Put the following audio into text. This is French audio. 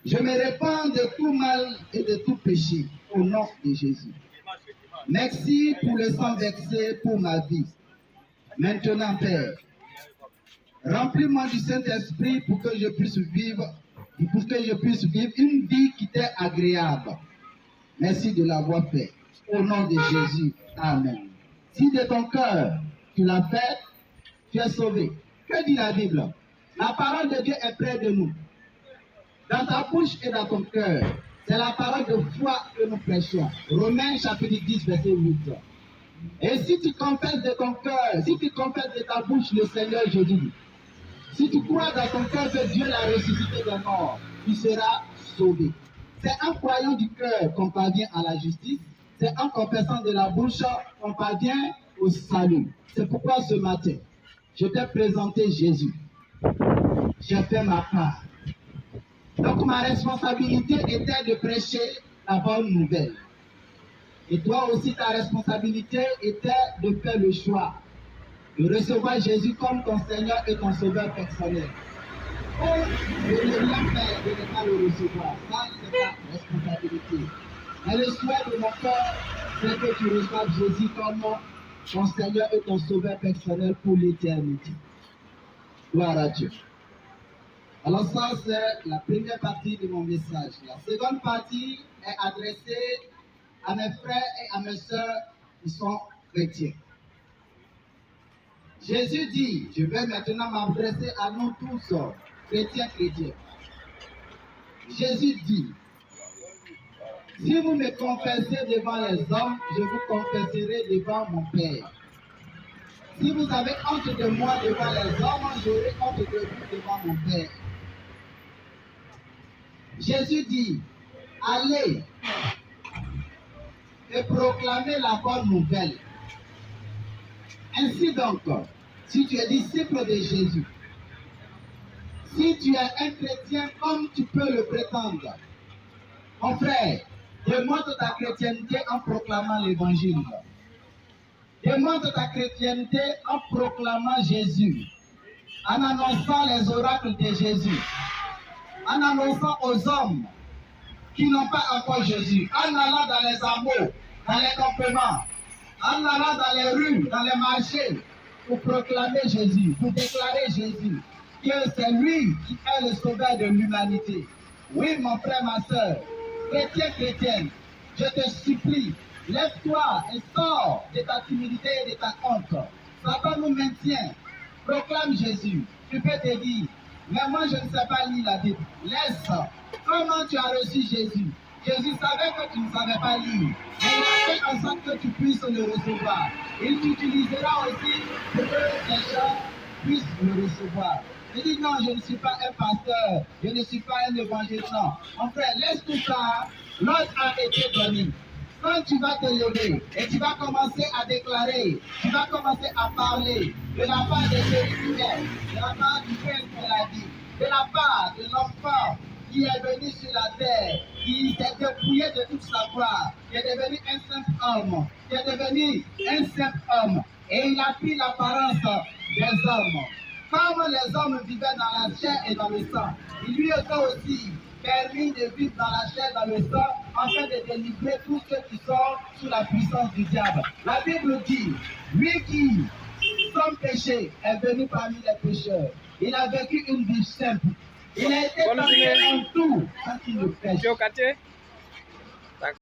Je me répands de tout mal et de tout péché au nom de Jésus. Merci pour le sang versé pour ma vie. Maintenant, Père, remplis-moi du Saint-Esprit pour que je puisse vivre une vie qui t'est agréable. Merci de l'avoir fait. Au nom de Jésus. Amen. Si de ton cœur tu l'as fait, tu es sauvé. Que dit la Bible? La parole de Dieu est près de nous. Dans ta bouche et dans ton cœur. C'est la parole de foi que nous prêchons. Romains chapitre 10, verset 8. Et si tu confesses de ton cœur, si tu confesses de ta bouche le Seigneur Jésus, si tu crois dans ton cœur que Dieu l'a ressuscité des morts, tu seras sauvé. C'est en croyant du cœur qu'on parvient à la justice. C'est en confessant de la bouche qu'on parvient au salut. C'est pourquoi ce matin, je t'ai présenté Jésus. J'ai fait ma part. Donc ma responsabilité était de prêcher la bonne nouvelle. Et toi aussi, ta responsabilité était de faire le choix de recevoir Jésus comme ton Seigneur et ton Sauveur personnel. Ou de ne rien faire, de ne pas le recevoir. Ça, c'est ta responsabilité. Mais le souhait de mon cœur, c'est que tu reçoives Jésus comme ton Seigneur et ton Sauveur personnel pour l'éternité. Gloire à Dieu. Alors ça, c'est la première partie de mon message. La seconde partie est adressée à mes frères et à mes sœurs qui sont chrétiens. Jésus dit, je vais maintenant m'adresser à nous tous, chrétiens. Jésus dit, si vous me confessez devant les hommes, je vous confesserai devant mon Père. Si vous avez honte de moi devant les hommes, j'aurai honte de vous devant mon Père. Jésus dit, allez et proclamez la bonne nouvelle. Ainsi donc, si tu es disciple de Jésus, si tu es un chrétien comme tu peux le prétendre, mon frère, démontre ta chrétienté en proclamant l'évangile. Démontre ta chrétienté en proclamant Jésus, en annonçant les oracles de Jésus, en annonçant aux hommes qui n'ont pas encore Jésus, en allant dans les hameaux, dans les campements, en allant dans les rues, dans les marchés, pour proclamer Jésus, pour déclarer Jésus, que c'est lui qui est le sauveur de l'humanité. Oui, mon frère, ma soeur, chrétien, chrétienne, je te supplie, lève-toi et sors de ta timidité et de ta honte. Satan nous maintient. Proclame Jésus. Tu peux te dire, mais moi je ne sais pas lire la Bible. Laisse. Comment tu as reçu Jésus? Jésus savait que tu ne savais pas lire. Mais il a fait en sorte que tu puisses le recevoir. Il t'utilisera aussi pour que les gens puissent le recevoir. Il dit non, je ne suis pas un pasteur, je ne suis pas un évangéliste. Non. Mon frère, laisse tout ça. L'ordre a été donné. Quand tu vas te lever et tu vas commencer à déclarer, tu vas commencer à parler de la part de Jésus-Christ, de la part du Père de la vie, de la part de l'enfant qui est venu sur la terre, qui s'est dépouillé de toute sa gloire, qui est devenu un simple homme, qui est devenu un simple homme, et il a pris l'apparence des hommes. Comme les hommes vivaient dans la chair et dans le sang, il lui était aussi permis de vivre dans la chair, dans le sang, afin de délivrer tous ceux qui sont sous la puissance du diable. La Bible dit, lui qui, sans péché, est venu parmi les pécheurs. Il a vécu une vie simple. Il a été parmi en tout sans qu'il ne pêche.